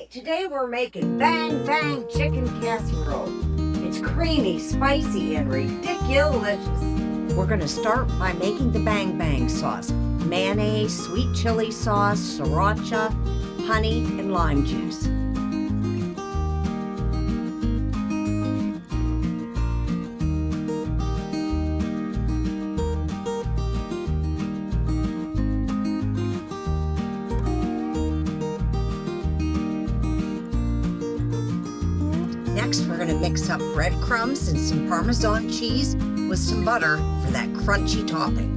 right, today we're making Bang Bang Chicken Casserole. It's creamy, spicy, and ridiculous. We're going to start by making the Bang Bang sauce. Mayonnaise, sweet chili sauce, sriracha, honey, and lime juice. Next, we're going to mix up breadcrumbs and some Parmesan cheese with some butter for that crunchy topping.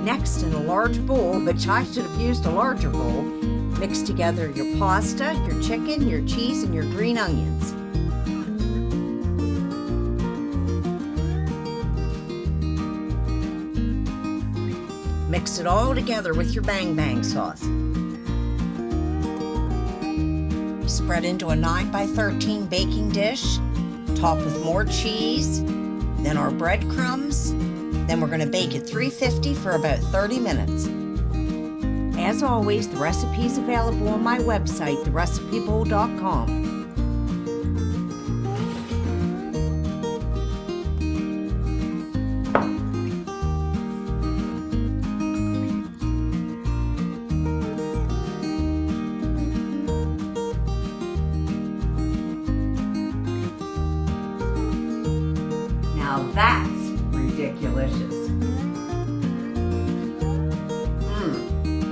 Next, in a large bowl, which I should have used a larger bowl, mix together your pasta, your chicken, your cheese, and your green onions. Mix it all together with your Bang Bang sauce. Spread into a 9x13 baking dish, top with more cheese, then our breadcrumbs. Then we're going to bake at 350 for about 30 minutes. As always, the recipe is available on my website, therecipebowl.com. Now that's ridiculous.